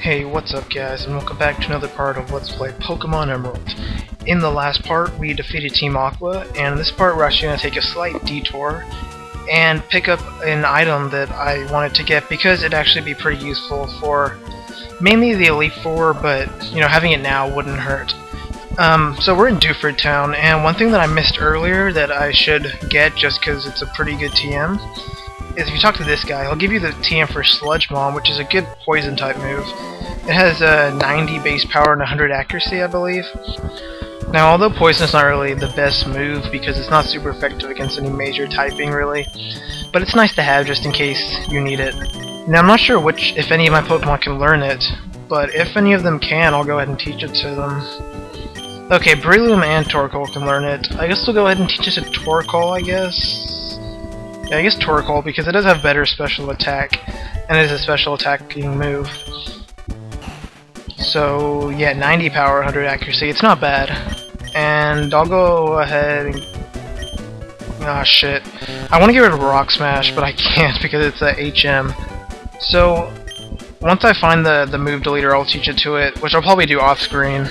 Hey, what's up guys, and welcome back to another part of Let's Play Pokemon Emerald. In the last part, we defeated Team Aqua, and in this part we're actually going to take a slight detour and pick up an item that I wanted to get because it'd actually be pretty useful for mainly the Elite Four, but having it now wouldn't hurt. So we're in Dewford Town, and one thing that I missed earlier that I should get just because it's a pretty good TM is if you talk to this guy, he'll give you the TM for Sludge Bomb, which is a good poison type move. It has 90 base power and 100 accuracy, I believe. Now, although poison is not really the best move because it's not super effective against any major typing, really, but it's nice to have just in case you need it. Now, I'm not sure if any of my Pokemon can learn it, but if any of them can, I'll go ahead and teach it to them. Okay, Breloom and Torkoal can learn it. I guess we'll go ahead and teach it to Torkoal, I guess. Yeah, I guess Torkoal, because it does have better special attack, and it is a special attacking move. So, yeah, 90 power, 100 accuracy, it's not bad. And I'll go ahead and... ah, shit. I want to get rid of Rock Smash, but I can't because it's a HM. So, once I find the move deleter, I'll teach it to it, which I'll probably do off-screen.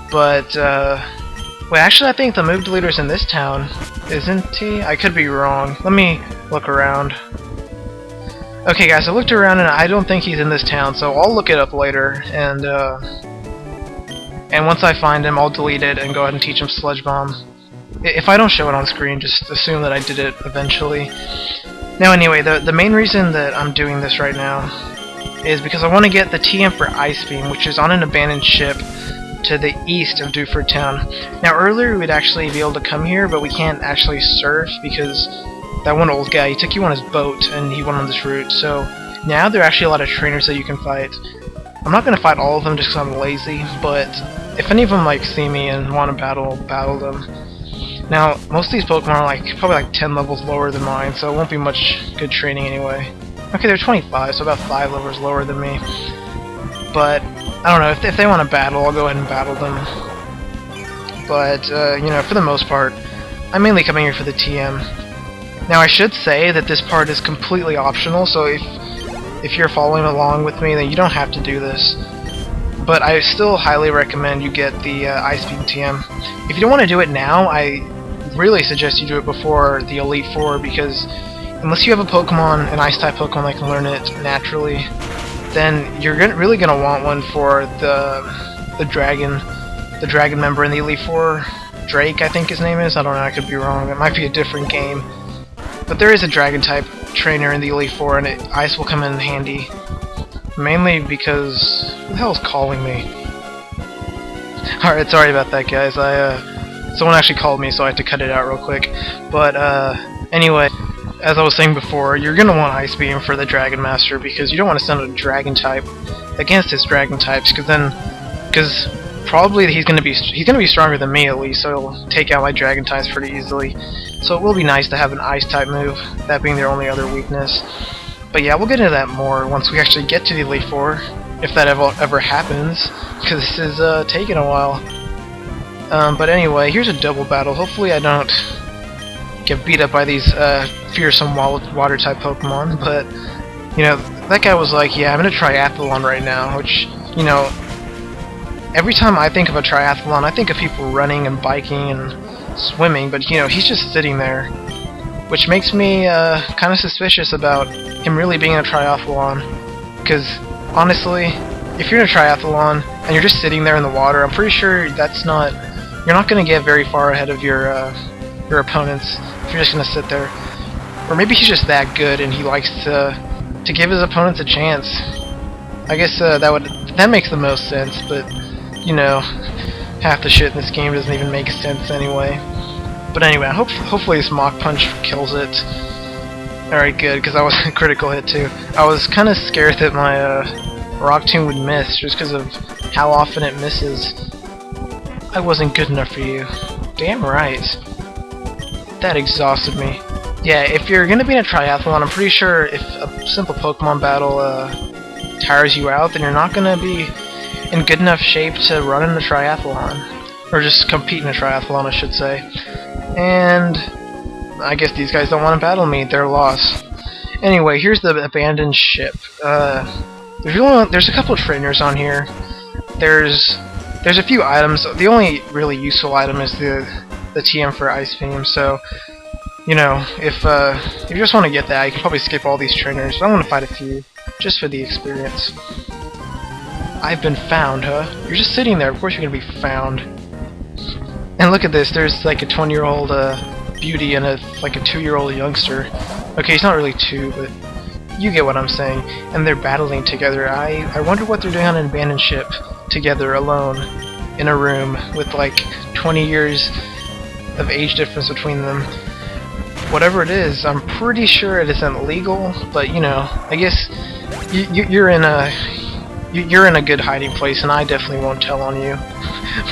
But, wait, actually I think the move deleter's in this town, isn't he? I could be wrong. Let me look around. Okay guys, I looked around and I don't think he's in this town, so I'll look it up later, and once I find him, I'll delete it and go ahead and teach him Sludge Bomb. If I don't show it on screen, just assume that I did it eventually. Now anyway, the main reason that I'm doing this right now is because I want to get the TM for Ice Beam, which is on an abandoned ship to the east of Dewford Town. Now earlier we'd actually be able to come here, but we can't actually surf because that one old guy, he took you on his boat and he went on this route. So now there are actually a lot of trainers that you can fight. I'm not going to fight all of them just because I'm lazy, but if any of them see me and want to battle them. Now most of these Pokemon are probably 10 levels lower than mine, so it won't be much good training anyway. Okay, they're 25, so about 5 levels lower than me. But I don't know, if they want to battle, I'll go ahead and battle them. But, for the most part, I'm mainly coming here for the TM. Now, I should say that this part is completely optional, so if you're following along with me, then you don't have to do this. But I still highly recommend you get the Ice Beam TM. If you don't want to do it now, I really suggest you do it before the Elite Four, because unless you have a Pokemon, an Ice-type Pokemon that can learn it naturally, then you're really gonna want one for the dragon member in the Elite Four. Drake, I think his name is. I don't know, I could be wrong. It might be a different game. But there is a dragon type trainer in the Elite Four, and Ice will come in handy. Mainly because who the hell is calling me? Alright, sorry about that guys. Someone actually called me, so I had to cut it out real quick. But anyway, as I was saying before, you're gonna want Ice Beam for the Dragon Master because you don't want to send a Dragon type against his Dragon types, because probably he's gonna be stronger than me at least, so he'll take out my Dragon types pretty easily. So it will be nice to have an Ice type move, that being their only other weakness. But yeah, we'll get into that more once we actually get to the Elite Four, if that ever happens, because this is taking a while. But anyway, here's a double battle. Hopefully I don't get beat up by these fearsome water type Pokemon, but that guy was like, yeah, I'm in a triathlon right now, which, every time I think of a triathlon, I think of people running and biking and swimming, but he's just sitting there, which makes me kind of suspicious about him really being in a triathlon, because honestly, if you're in a triathlon and you're just sitting there in the water, I'm pretty sure you're not going to get very far ahead of your opponents if you're just going to sit there. Or maybe he's just that good and he likes to give his opponents a chance. I guess that makes the most sense, but half the shit in this game doesn't even make sense anyway. But anyway, hopefully this Mach Punch kills it. Alright, good, because I was a critical hit too. I was kind of scared that my Rock Tomb would miss just because of how often it misses. I wasn't good enough for you. Damn right. That exhausted me. Yeah, if you're gonna be in a triathlon, I'm pretty sure if a simple Pokemon battle tires you out, then you're not gonna be in good enough shape to run in a triathlon. Or just compete in a triathlon, I should say. And I guess these guys don't want to battle me, they're lost. Anyway, here's the abandoned ship. If you want, there's a couple of trainers on here. There's a few items. The only really useful item is the TM for Ice Beam. So, you know, if you just want to get that, you can probably skip all these trainers. But I want to fight a few just for the experience. I've been found, huh? You're just sitting there. Of course you're gonna be found. And look at this. There's like a 20-year-old beauty and like a 2-year-old youngster. Okay, he's not really 2, but you get what I'm saying. And they're battling together. I wonder what they're doing on an abandoned ship together, alone, in a room with like 20 years of age difference between them. Whatever it is, I'm pretty sure it isn't legal. But you know, I guess you're in a good hiding place, and I definitely won't tell on you.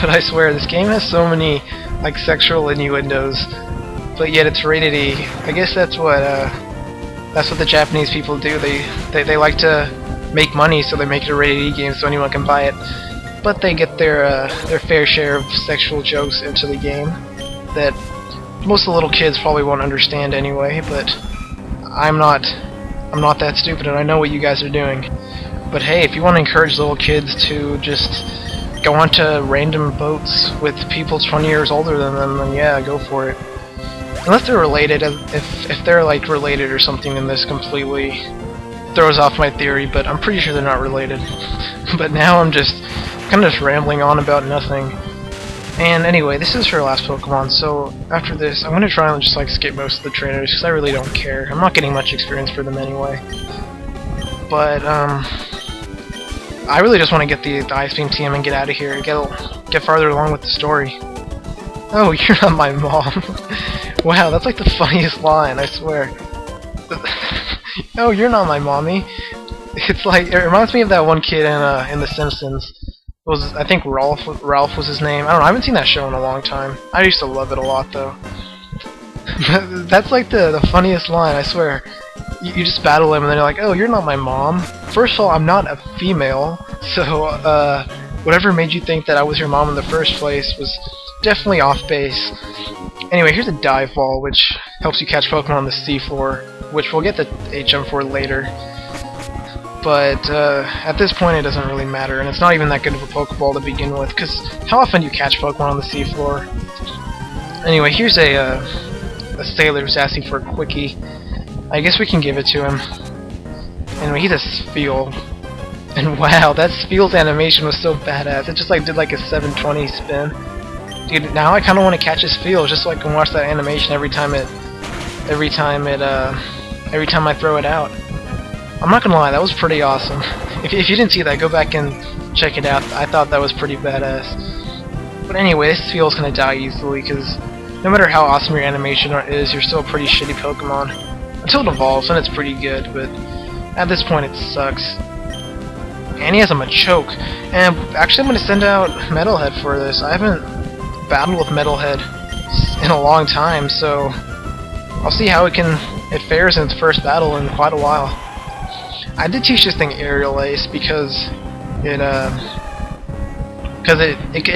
But I swear, this game has so many like sexual innuendos, but yet it's rated E. I guess that's what the Japanese people do. They like to make money, so they make it a rated E game so anyone can buy it. But they get their fair share of sexual jokes into the game that most of the little kids probably won't understand anyway. But I'm not that stupid, and I know what you guys are doing. But hey, if you want to encourage little kids to just go onto random boats with people 20 years older than them, then yeah, go for it. Unless they're related. If they're like related or something, then this completely throws off my theory, but I'm pretty sure they're not related. But now I'm just kind of just rambling on about nothing. And anyway, this is her last Pokemon, so after this, I'm going to try and just like skip most of the trainers, because I really don't care. I'm not getting much experience for them anyway. But, I really just want to get the Ice Beam TM and get out of here and get farther along with the story. Oh, you're not my mom. Wow, that's like the funniest line, I swear. Oh, you're not my mommy. It's like, it reminds me of that one kid in The Simpsons. It was, I think Ralph was his name. I don't know, I haven't seen that show in a long time. I used to love it a lot though. That's like the funniest line, I swear. You just battle him and then you're like, oh, you're not my mom. First of all, I'm not a female, so whatever made you think that I was your mom in the first place was definitely off base. Anyway, here's a dive ball, which helps you catch Pokemon on the seafloor, which we'll get the HM for later. But at this point it doesn't really matter, and it's not even that good of a Pokeball to begin with, because how often do you catch Pokemon on the seafloor? Anyway, here's a sailor who's asking for a quickie. I guess we can give it to him. Anyway, he's a Spheal. And wow, that Spheal's animation was so badass. It just like did like a 720 spin. Dude, now I kinda wanna catch a Spheal just so I can watch that animation every time I throw it out. I'm not gonna lie, that was pretty awesome. If you didn't see that, go back and check it out. I thought that was pretty badass. But anyway, this Spheal's gonna die easily, because no matter how awesome your animation is, you're still a pretty shitty Pokemon. Until it evolves, and it's pretty good, but at this point it sucks. And he has a Machoke. And actually I'm going to send out Metalhead for this. I haven't battled with Metalhead in a long time, so I'll see how it fares in its first battle in quite a while. I did teach this thing Aerial Ace because it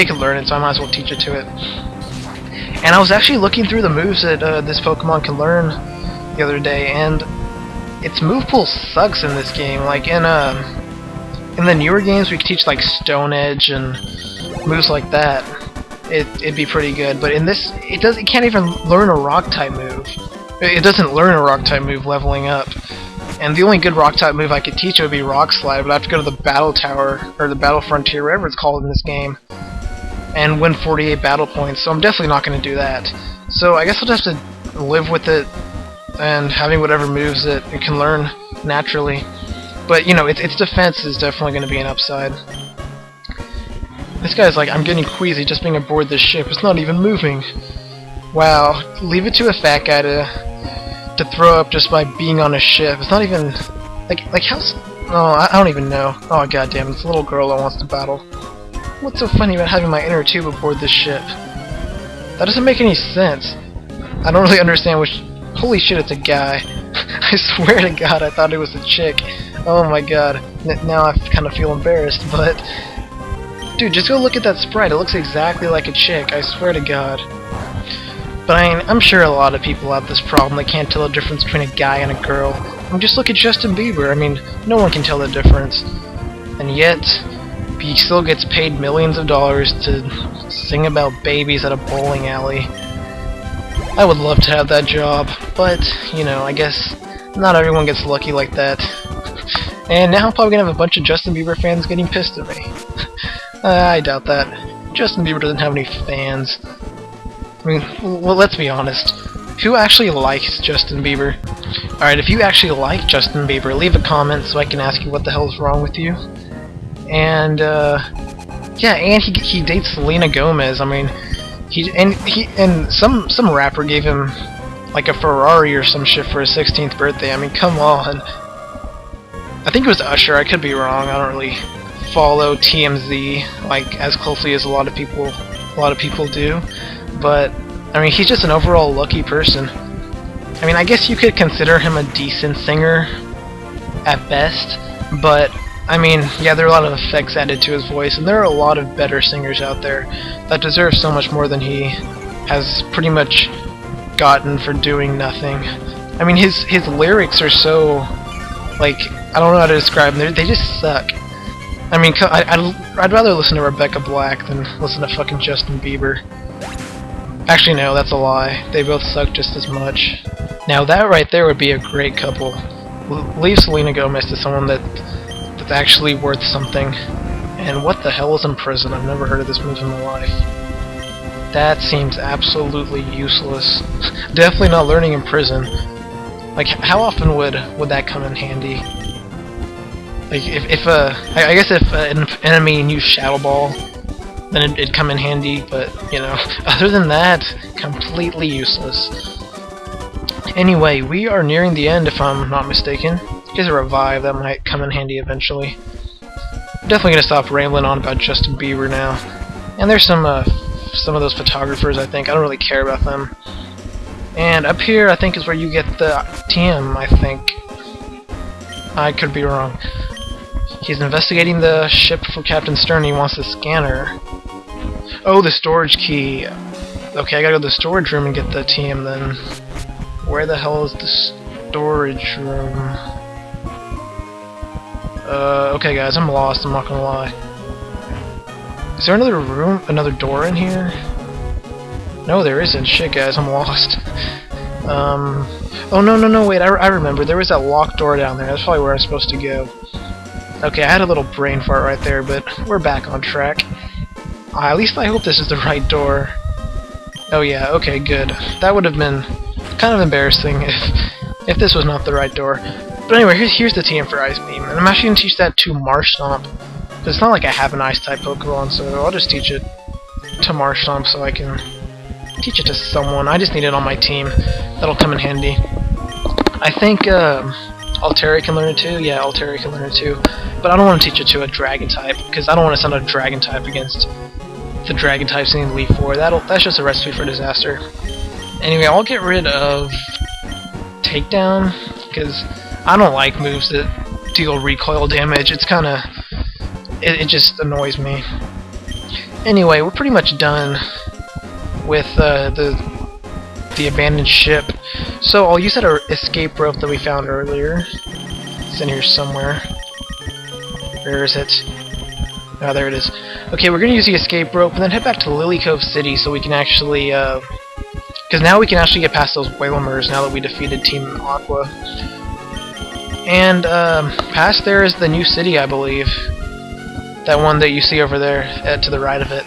could learn it, so I might as well teach it to it. And I was actually looking through the moves that this Pokemon can learn the other day, and its move pool sucks in this game. Like in the newer games, we could teach like Stone Edge and moves like that. It'd be pretty good, but in this, it can't even learn a Rock type move. It doesn't learn a Rock type move leveling up. And the only good Rock type move I could teach it would be Rock Slide, but I have to go to the Battle Tower or the Battle Frontier, whatever it's called in this game, and win 48 battle points. So I'm definitely not going to do that. So I guess I'll just have to live with it and having whatever moves it can learn naturally. But, you know, its defense is definitely going to be an upside. This guy's like, I'm getting queasy just being aboard this ship. It's not even moving. Wow, leave it to a fat guy to throw up just by being on a ship. It's not even... Like how's... Oh, I don't even know. Oh, goddamn, it's a little girl that wants to battle. What's so funny about having my inner tube aboard this ship? That doesn't make any sense. I don't really understand which... Holy shit, it's a guy. I swear to God, I thought it was a chick. Oh my god. Now I kind of feel embarrassed, but... Dude, just go look at that sprite. It looks exactly like a chick, I swear to God. But I mean, I'm sure a lot of people have this problem. They can't tell the difference between a guy and a girl. I mean, just look at Justin Bieber. I mean, no one can tell the difference. and yet he still gets paid millions of dollars to sing about babies at a bowling alley. I would love to have that job, but, you know, I guess not everyone gets lucky like that. And now I'm probably gonna have a bunch of Justin Bieber fans getting pissed at me. I doubt that. Justin Bieber doesn't have any fans. I mean, well, let's be honest. Who actually likes Justin Bieber? Alright, if you actually like Justin Bieber, leave a comment so I can ask you what the hell is wrong with you. And, yeah, and he dates Selena Gomez. I mean, some rapper gave him like a Ferrari or some shit for his 16th birthday. I mean, come on. I think it was Usher. I could be wrong. I don't really follow TMZ like as closely as a lot of people do. But I mean, he's just an overall lucky person. I mean, I guess you could consider him a decent singer at best, but I mean, yeah, there are a lot of effects added to his voice, and there are a lot of better singers out there that deserve so much more than he has pretty much gotten for doing nothing. I mean, his lyrics are so, like, I don't know how to describe them. They just suck. I mean, I'd rather listen to Rebecca Black than listen to fucking Justin Bieber. Actually, no, that's a lie. They both suck just as much. Now, that right there would be a great couple. Leave Selena Gomez to someone that's actually worth something. And what the hell is in prison? I've never heard of this move in my life. That seems absolutely useless. Definitely not learning in prison. Like, how often would that come in handy? Like, I guess if an enemy used Shadow Ball, then it'd come in handy, but, you know, other than that, completely useless. Anyway, we are nearing the end, if I'm not mistaken. Here's a revive that might come in handy eventually. I'm definitely gonna stop rambling on about Justin Bieber now. And there's some of those photographers, I think. I don't really care about them. And up here, I think, is where you get the TM, I think. I could be wrong. He's investigating the ship for Captain Stern. He wants the scanner. Oh, the storage key. Okay, I gotta go to the storage room and get the TM then. Where the hell is the storage room? Okay guys, I'm lost, I'm not gonna lie. Is there another room, another door in here? No, there isn't. Shit guys, I'm lost. Oh no, wait, I remember. There was that locked door down there. That's probably where I'm supposed to go. Okay, I had a little brain fart right there, but we're back on track. At least I hope this is the right door. Oh yeah, okay, good. That would have been kind of embarrassing if this was not the right door. But anyway, here's the TM for Ice Beam, and I'm actually going to teach that to Marshtomp. Because it's not like I have an Ice-type Pokemon, so I'll just teach it to Marshtomp so I can teach it to someone. I just need it on my team. That'll come in handy. I think Altaria can learn it too. Yeah, Altaria can learn it too. But I don't want to teach it to a Dragon-type, because I don't want to send a Dragon-type against the Dragon-types in Elite Four. That's just a recipe for disaster. Anyway, I'll get rid of Takedown, because I don't like moves that deal recoil damage. It's kinda... It just annoys me. Anyway, we're pretty much done with the abandoned ship. So I'll use that escape rope that we found earlier. It's in here somewhere. Where is it? Oh, there it is. Okay, we're gonna use the escape rope and then head back to Lily Cove City so we can actually, because now we can actually get past those Whalmers now that we defeated Team Aqua. And, past there is the new city, I believe. That one that you see over there, to the right of it.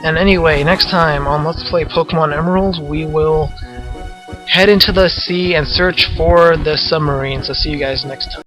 And anyway, next time on Let's Play Pokemon Emerald, we will head into the sea and search for the submarine. So see you guys next time.